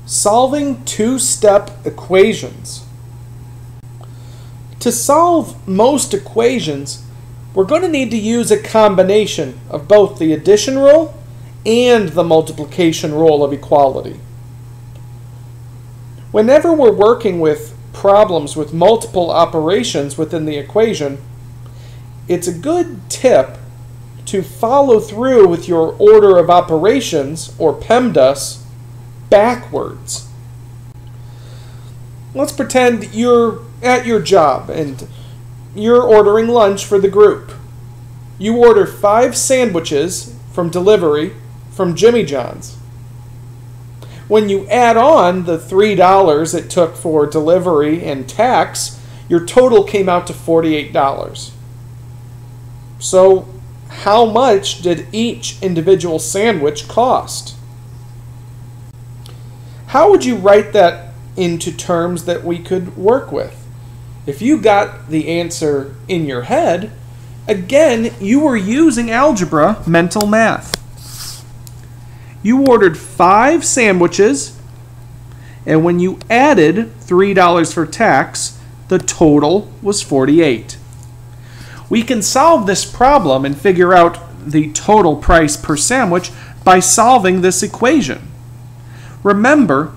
Solving two-step equations. To solve most equations, we're going to need to use a combination of both the addition rule and the multiplication rule of equality. Whenever we're working with problems with multiple operations within the equation, it's a good tip to follow through with your order of operations, or PEMDAS, backwards. Let's pretend you're at your job and you're ordering lunch for the group. You order 5 sandwiches from delivery from Jimmy John's. When you add on the $3 it took for delivery and tax, your total came out to $48. So, how much did each individual sandwich cost? How would you write that into terms that we could work with? If you got the answer in your head, again, you were using algebra, mental math. You ordered 5 sandwiches, and when you added $3 for tax, the total was $48. We can solve this problem and figure out the total price per sandwich by solving this equation. Remember,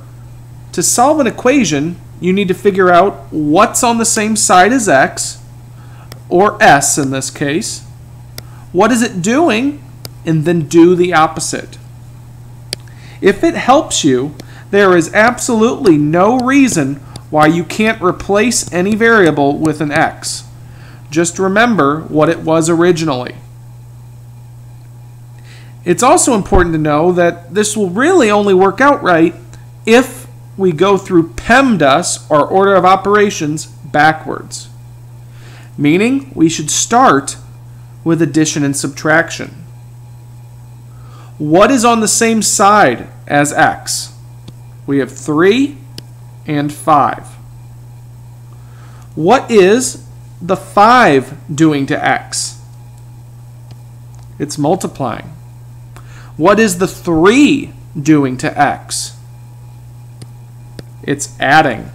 to solve an equation, you need to figure out what's on the same side as x, or s in this case. What is it doing? And then do the opposite. If it helps you, there is absolutely no reason why you can't replace any variable with an x. Just remember what it was originally. It's also important to know that this will really only work out right if we go through PEMDAS, or order of operations, backwards. Meaning we should start with addition and subtraction. What is on the same side as x? We have 3 and 5. What is the 5 doing to x? It's multiplying. What is the 3 doing to x? It's adding.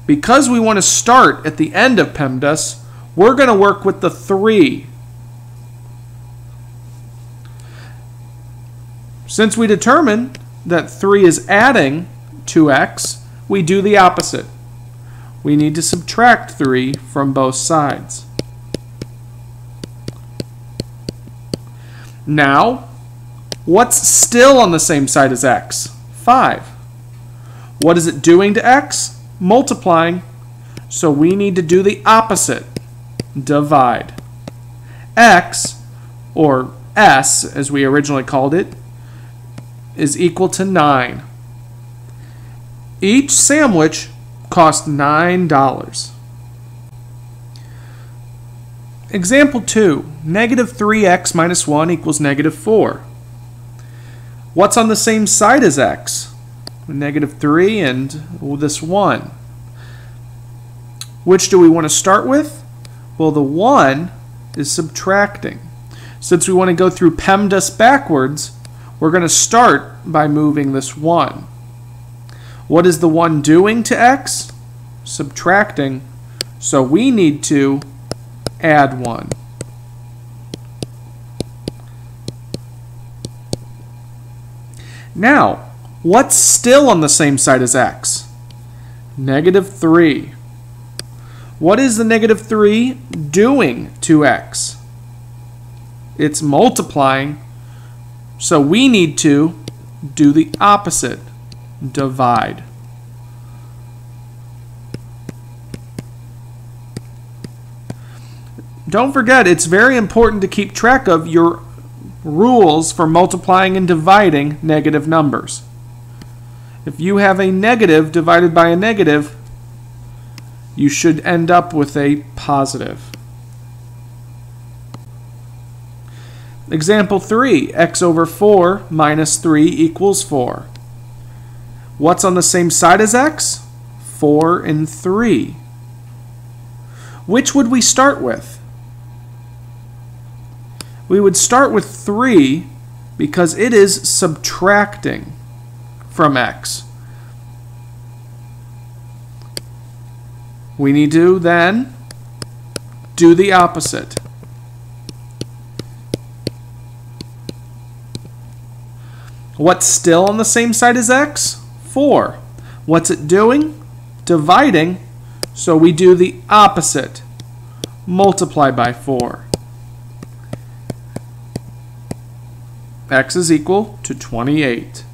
Because we want to start at the end of PEMDAS, we're going to work with the 3. Since we determined that 3 is adding to x, we do the opposite. We need to subtract 3 from both sides. Now, what's still on the same side as x? 5. What is it doing to x? Multiplying. So we need to do the opposite. Divide. X, or s as we originally called it, is equal to 9. Each sandwich cost $9. Example 2. Negative 3x minus 1 equals negative 4. What's on the same side as x? Negative 3 and this 1. Which do we want to start with? Well, the 1 is subtracting. Since we want to go through PEMDAS backwards, we're going to start by moving this 1. What is the 1 doing to x? Subtracting. So we need to add 1. Now, what's still on the same side as x? Negative 3. What is the negative 3 doing to x? It's multiplying. So we need to do the opposite. Divide. Don't forget, it's very important to keep track of your rules for multiplying and dividing negative numbers. If you have a negative divided by a negative, you should end up with a positive. Example 3, x over 4 minus 3 equals 4. What's on the same side as x? 4 and 3. Which would we start with? We would start with 3 because it is subtracting from x. We need to then do the opposite. What's still on the same side as x? 4. What's it doing? Dividing. So we do the opposite. Multiply by 4. X is equal to 28.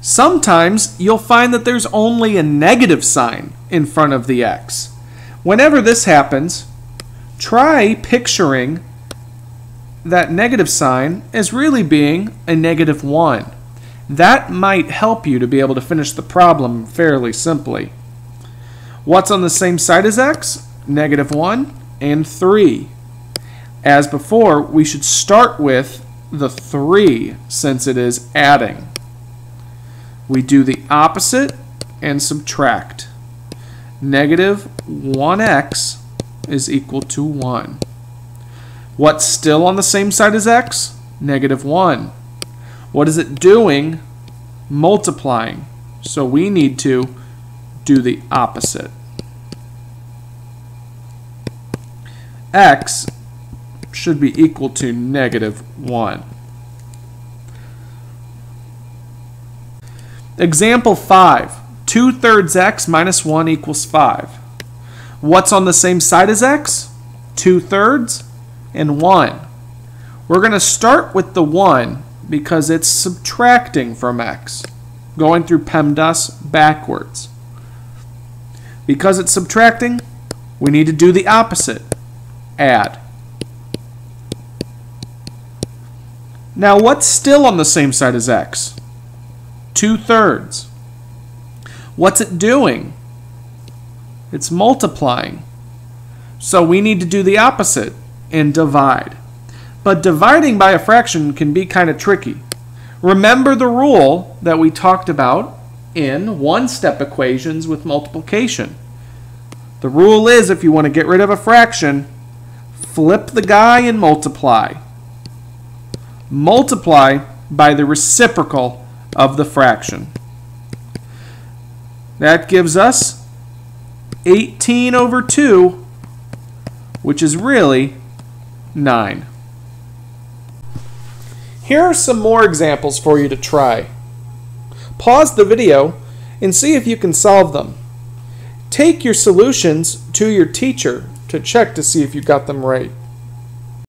Sometimes you'll find that there's only a negative sign in front of the x. Whenever this happens, try picturing that negative sign as really being a -1. That might help you to be able to finish the problem fairly simply. What's on the same side as x? -1 and 3. As before, we should start with the 3 since it is adding. We do the opposite and subtract. -1x is equal to 1. What's still on the same side as x? -1. What is it doing? Multiplying. So we need to do the opposite. X should be equal to -1. Example 5. 2/3 x minus 1 equals 5. What's on the same side as x? 2/3 and 1. We're going to start with the 1 because it's subtracting from x, going through PEMDAS backwards. Because it's subtracting, we need to do the opposite. Add. Now what's still on the same side as x? 2/3. What's it doing? It's multiplying. So we need to do the opposite and divide. But dividing by a fraction can be kind of tricky. Remember the rule that we talked about in one-step equations with multiplication. The rule is if you want to get rid of a fraction, flip the guy and multiply. Multiply by the reciprocal of the fraction. That gives us 18 over 2, which is really 9. Here are some more examples for you to try. Pause the video and see if you can solve them. Take your solutions to your teacher to check to see if you got them right.